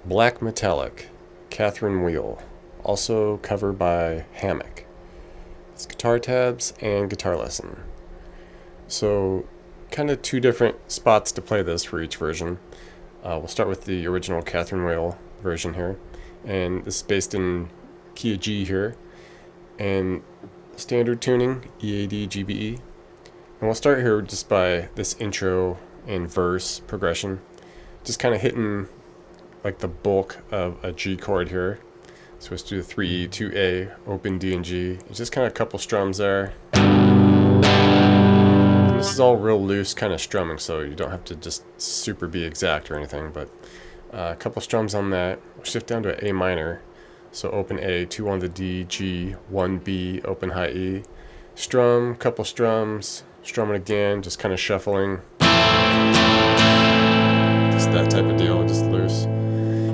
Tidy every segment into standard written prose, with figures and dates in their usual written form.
Black Metallic, Catherine Wheel, also covered by Hammock. It's guitar tabs and guitar lesson. So kind of two different spots to play this for each version. We'll start with the original Catherine Wheel version here, and this is based in key of G here, and standard tuning, EAD, GBE. And we'll start here just by this intro and verse progression, just kind of hitting like the bulk of a G chord here. So let's do the 3E, 2A, open D and G. It's just kind of a couple strums there. And this is all real loose kind of strumming, so you don't have to just super be exact or anything, but a couple strums on that. We'll shift down to an A minor. So open A, 2 on the D, G, 1 B, open high E. Strum, couple strums, strumming again, just kind of shuffling. Just that type of deal, just loose.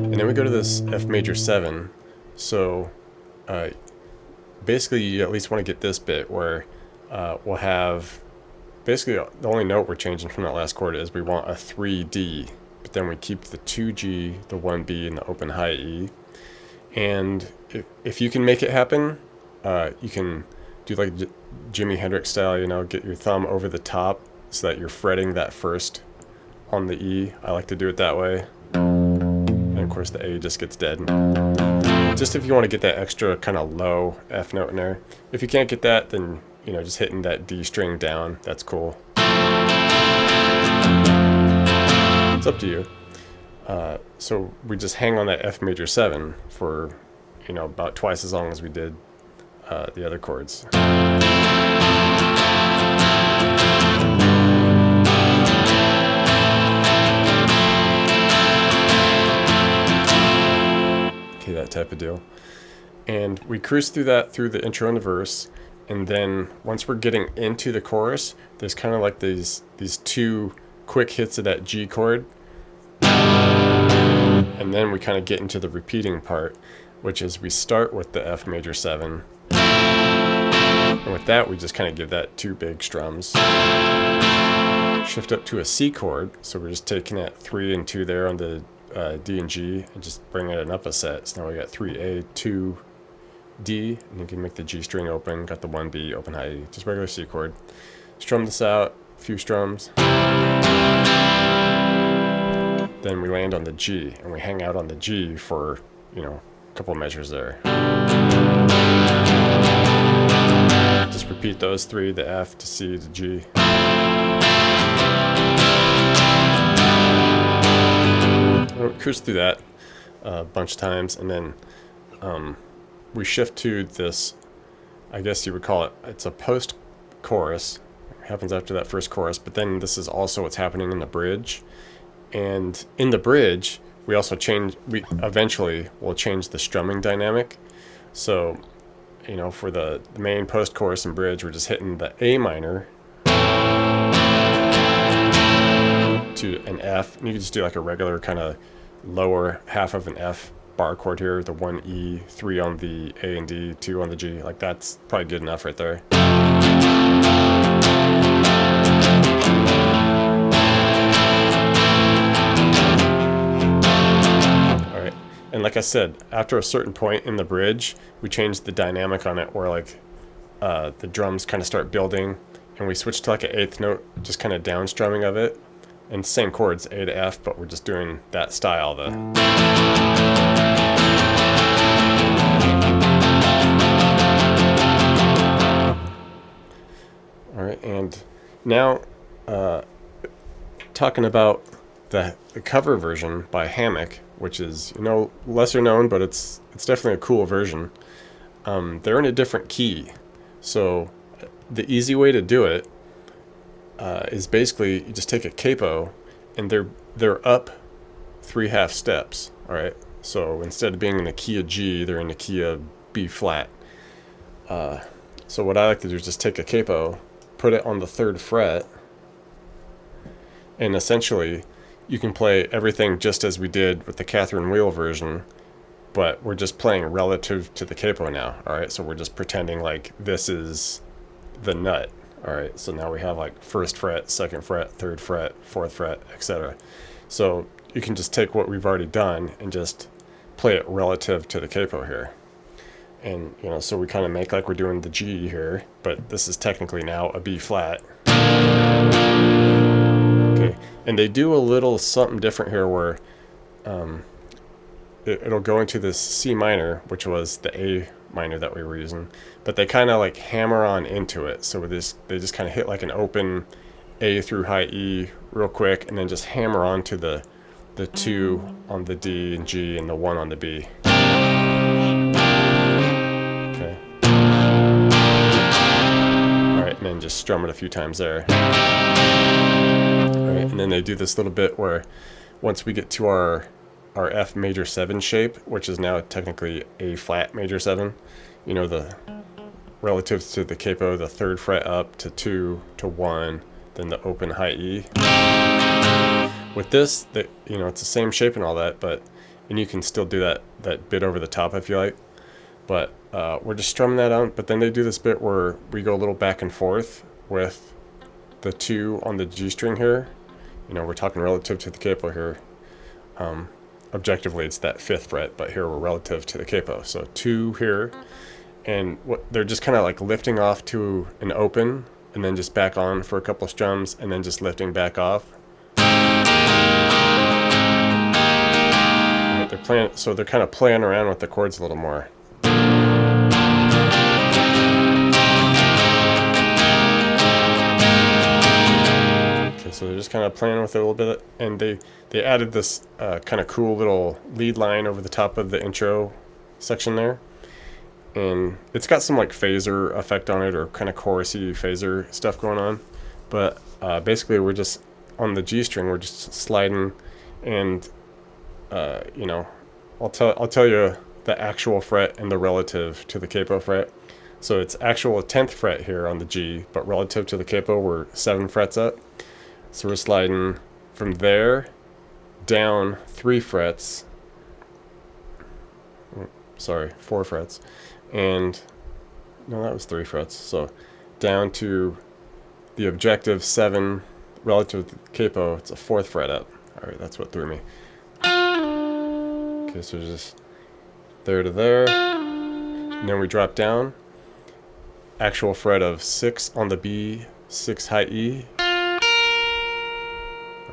And then we go to this F major 7. So basically you at least want to get this bit where we'll have, basically the only note we're changing from that last chord is we want a 3D, but then we keep the 2G, the 1B, and the open high E. And if you can make it happen, you can do like Jimi Hendrix style, you know, get your thumb over the top so that you're fretting that first on the E. I like to do it that way. And of course the A just gets dead. Just if you want to get that extra kind of low F note in there. If you can't get that, then, you know, just hitting that D string down, that's cool. It's up to you. So we just hang on that F major 7 for, you know, about twice as long as we did the other chords. Okay, that type of deal. And we cruise through that through the intro and the verse, and then once we're getting into the chorus, there's kind of like these two quick hits of that G chord. And then we kind of get into the repeating part, which is we start with the F major 7. And with that, we just kind of give that 2 big strums. Shift up to a C chord, so we're just taking that 3 and 2 there on the D and G and just bringing it up a set. So now we got 3A, 2 D, and you can make the G string open, got the 1B, open high E, just regular C chord. Strum this out, a few strums. Then we land on the G, and we hang out on the G for, you know, a couple measures there. Just repeat those 3, the F to C to G. We'll cruise through that a bunch of times, and then we shift to this, I guess you would call it, it's a post-chorus. It happens after that first chorus, but then this is also what's happening in the bridge. And in the bridge, we also eventually will change the strumming dynamic. So, you know, for the main post-chorus and bridge, we're just hitting the A minor to an F, and you can just do like a regular kind of lower half of an F bar chord here, the 1 E, 3 on the A and D, 2 on the G. Like that's probably good enough right there. like I said, after a certain point in the bridge, we changed the dynamic on it where like the drums kind of start building, and we switched to like an eighth note, just kind of down strumming of it, and same chords, A to F, but we're just doing that style. All right, and now talking about the cover version by Hammock, which is, you know, lesser known, but it's definitely a cool version. They're in a different key, so the easy way to do it is basically you just take a capo, and they're up 3/2 steps. All right, so instead of being in the key of G, they're in the key of B flat. So what I like to do is just take a capo, put it on the 3rd fret, and essentially you can play everything just as we did with the Catherine Wheel version, but we're just playing relative to the capo now. All right, so we're just pretending like this is the nut. All right, so now we have like 1st fret, 2nd fret, 3rd fret, 4th fret, etc. So you can just take what we've already done and just play it relative to the capo here. And, you know, so we kind of make like we're doing the G here, but this is technically now a B flat. Okay, and they do a little something different here where it'll go into this C minor, which was the A minor that we were using, but they kind of like hammer on into it. So with this, they just kind of hit like an open A through high E real quick, and then just hammer onto the 2 on the D and G and the 1 on the B. And then just strum it a few times there. All right, and then they do this little bit where once we get to our F major 7 shape, which is now technically A flat major 7, you know, the relative to the capo, the 3rd fret up to 2 to 1, then the open high E. With this, you know, it's the same shape and all that, and you can still do that bit over the top if you like. But we're just strumming that out, but then they do this bit where we go a little back and forth with the 2 on the G string here. You know, we're talking relative to the capo here. Objectively, it's that 5th fret, but here we're relative to the capo. So 2 here, and they're just kind of like lifting off to an open, and then just back on for a couple of strums, and then just lifting back off. Right, they're kind of playing around with the chords a little more. So they're just kind of playing with it a little bit, and they added this kind of cool little lead line over the top of the intro section there, and it's got some like phaser effect on it, or kind of chorusy phaser stuff going on. But basically, we're just on the G string, we're just sliding, and you know, I'll tell you the actual fret and the relative to the capo fret. So it's actual 10th fret here on the G, but relative to the capo, we're 7 frets up. So we're sliding from there down 3 frets, 4 frets, and no, that was 3 frets. So down to the objective 7 relative to the capo, it's a 4th fret up. All right, that's what threw me. Okay, so just there to there, and then we drop down. Actual fret of 6 on the B, 6 high E.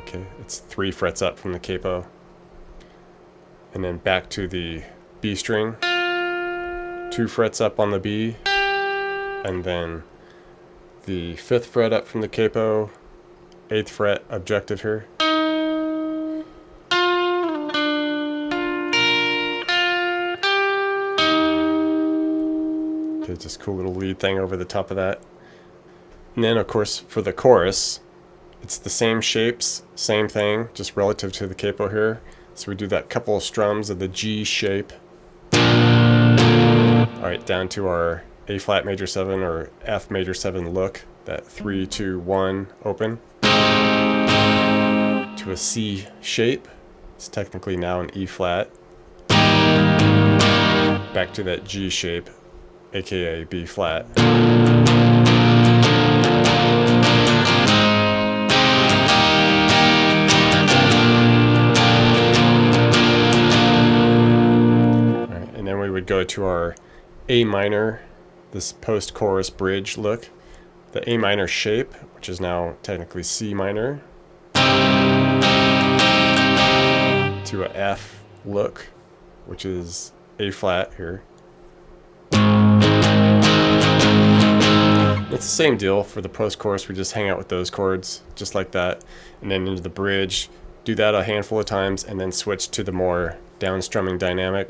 Okay, it's 3 frets up from the capo, and then back to the B string, 2 frets up on the B, and then the 5th fret up from the capo, 8th fret objective here. Okay, just cool little lead thing over the top of that. And then of course for the chorus, it's the same shapes, same thing, just relative to the capo here. So we do that couple of strums of the G shape. All right, down to our A flat major 7 or F major 7 look, that 3, 2, 1 open. To a C shape, it's technically now an E flat. Back to that G shape, aka B flat. to our A minor, this post-chorus bridge look, the A minor shape, which is now technically C minor, to a F look, which is A flat here. It's the same deal for the post-chorus. We just hang out with those chords just like that, and then into the bridge, do that a handful of times, and then switch to the more down strumming dynamic.